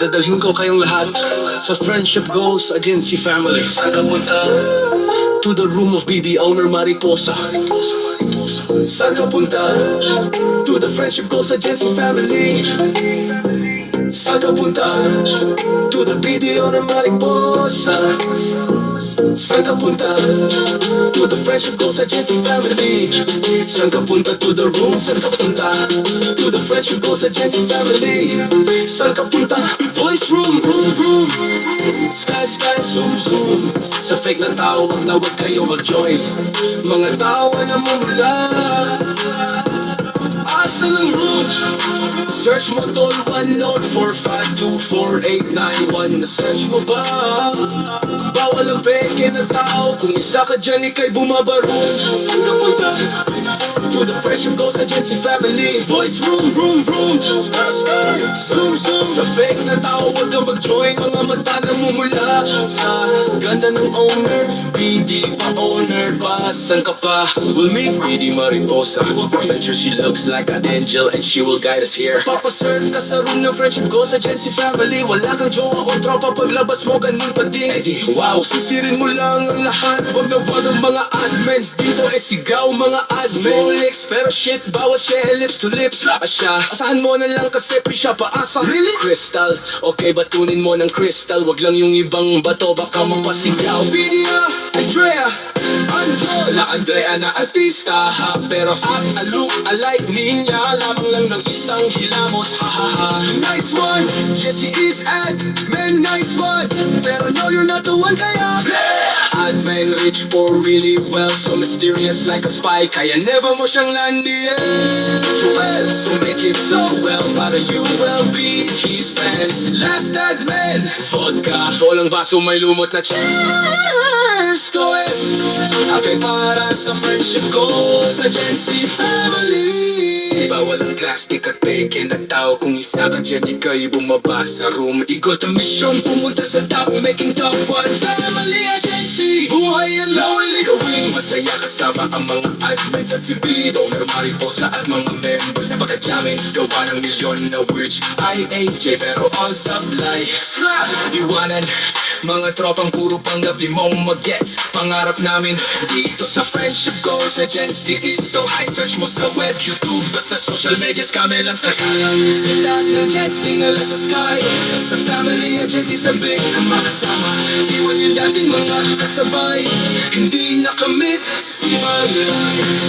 Dadalhin ko kayong lahat sa Friendship Goals Agency family. Saan ka punta? To the room of BD owner Mariposa. Saan ka punta? To the Friendship Goals Agency family. Saan ka punta? To the BD owner Mariposa. Saan ka punta? To the Friendship Goals Agency family. Saan ka punta? To the room. Saan ka punta? To the Friendship Goals Agency family. Saan ka punta? Voice room, room. Sky, zoom. Sa fake na tao, wag na wag kayo mag-join. Mga tao na mamula. Asa ng room? Search mo tol 1-0-452-4891. Na-search mo ba? Bawal ang peke na tao. Kung isa ka dyan ika'y bumabarong. Saan ka punta? To the Friendship Goals Agency family. Voice room. Scar. Zoom. Sa fake na tao wag kang mag-join. Mga mata na mumula. Sa ganda ng owner, BD pa owner ba? Saan ka pa? We'll meet BD Mariposa. Make sure she looks like an angel and she will guide us here. Papasert ka sa room ng Friendship Goals Agency family. Wala kang jowa o tropa, paglabas mo ganun pa din. Eddie, wow, sisirin mo lang ang lahat. Wag na wag ang mga admins dito sigaw mga admin. Rolex, pero shit, bawas siya lips to lips. Asahan mo na lang kasi siya paasa. Really? Crystal, okay batunin mo ng crystal. Wag lang yung ibang bato, baka mapasigaw. Bidia, Andrea na artista ha, pero at look alike niya. Lamang lang ng isang hilamos, hahaha. Nice one, yes he is admin, nice one. Pero no, you're not the one kaya admin rich poor really well. So mysterious like a spy, kaya never mo siyang landian. Joel, so make it so well. Para you will be his fans. Last admin, vodka, tolang baso may lumot na cheers. Toes, okay para sa Friendship Goals Agency family. Bawal ang plastic at bacon at tao. Kung isa ka dyan ika'y bumaba sa room. Ikot ang mission, pumunta sa top, making top 1 family agency. Buhay ang lonely, gawing masaya kasama ang mga admins at si BD owner Mariposa at mga members na pagkadyamin. Gawa ng milyon na words IAJ pero all supply. Iwanan mga tropang puro panggap di mong mag-gets. Pangarap namin dito sa Friendship Goals Agency is so high. Search mo sa web, YouTube, basta social medias kami lang sa kalang. Sa taas ng jets, tingala sa sky. Sa family agency, sabik ang makasama. Iwan yung dating mga kasabay. Hindi nakamit, simalay.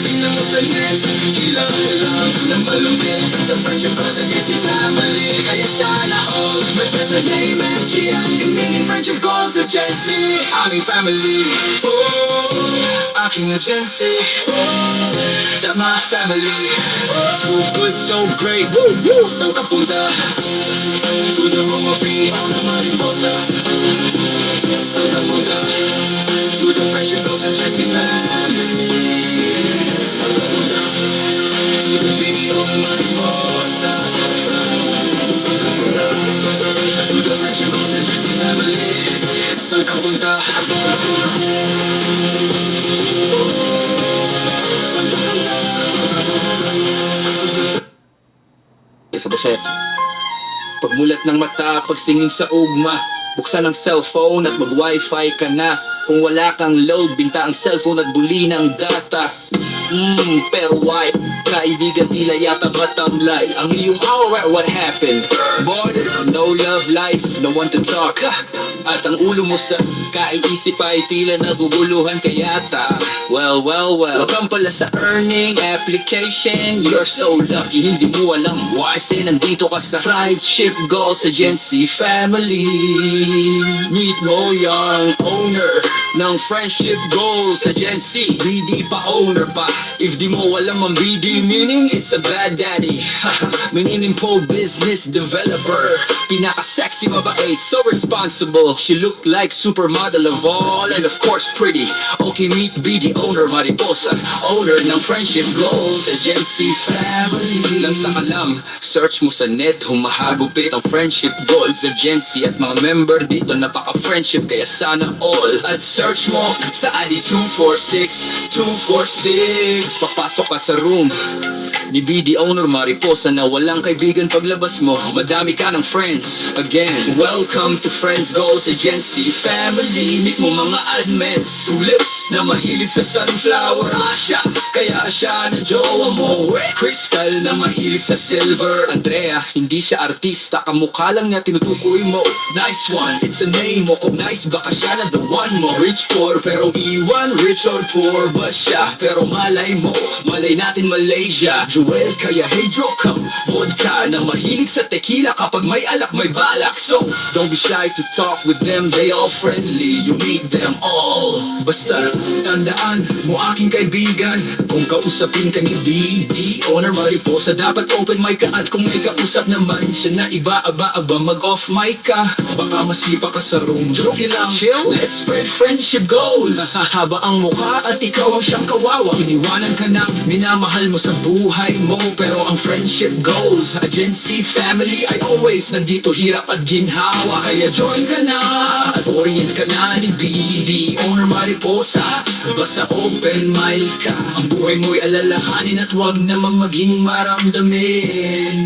Tingnan mo sa net, kilang lang na malupit. The Friendship Goals Agency family. Kaya sana all, may best na name FGM. Yung meaning Friendship Goals Agency. Aming family, aking agency, that my family. Too good, so great. Saan ka punta? To the room of BD owner Mariposa. Saan ka punta? To the Friendship Goals Agency family. Saan ka punta? To the BD owner Mariposa. Saan ka punta? To the Friendship Goals Agency family. Saan ka punta? Sa boses, pagmulat ng mata, pagsingin sa ugma, buksan ang cellphone at mag-wifi ka na. Kung wala kang load, binta ang cellphone at buli ng data. Pero why? Kaibigan tila yata matamlay ang iyong hour, what happened? Bored, no love life, no one to talk. At ang ulo mo sa kaiisip ay tila naguguluhan kayata. Well, welcome pala sa earning application. You're so lucky, hindi mo alam why. Kasi nandito ka sa Friendship Goals Agency family. Meet mo yung owner ng Friendship Goals Agency. BD pa owner pa. If di mo alam ang BD meaning, it's a bad daddy. Meaning po business developer. Pinaka-sexy, mabait, so responsible. She looked like supermodel of all, and of course pretty. Okay, meet BD owner Mariposa, owner ng Friendship Goals Agency family. Lang sa kalam, search mo sa net, humahagupit ang Friendship Goals Agency. At mga member dito napaka-friendship, kaya sana all. At search mo sa Ali 246, 246. Papasok ka sa room, Ni BD owner Mariposa na walang kaibigan paglabas mo, madami ka ng friends. Again, welcome to Friends Goals Agency Family. Meet mo mga admins, tulips na mahilig sa sunflower. Asya, kaya siya na jowa mo. Crystal na mahilig sa silver. Andrea, hindi siya artista, kamukha lang niya tinutukoy mo. Nice one, it's a name mo. Kung nice baka siya na the one mo. Rich poor pero iwan, rich or poor ba siya? Pero malay mo, malay natin Malaysia. Joel, kaya hey joke come. Vodka na mahilig sa tequila, kapag may alak may balak. So, don't be shy to talk with them, they all friendly. You meet them all. Basta, tandaan mo aking kaibigan, kung kausapin ka ni BD owner Mariposa, dapat open mic ka. At kung may kausap naman siya na iba, aba, mag-off mic ka. Baka masipa ka sa room, joke lang, chill. Let's spread friendship goals. Haba ang mukha at ikaw ang siyang kawawa. Iniwanan ka ng minamahal mo sa buhay mo, pero ang friendship goals, agency, family, ay always nandito, hirap at ginhawa. Kaya join ka na at orient ka na ni BD owner Mariposa. Basta open mic ka, ang buhay mo'y alalahanin at wag namang maging maramdamin.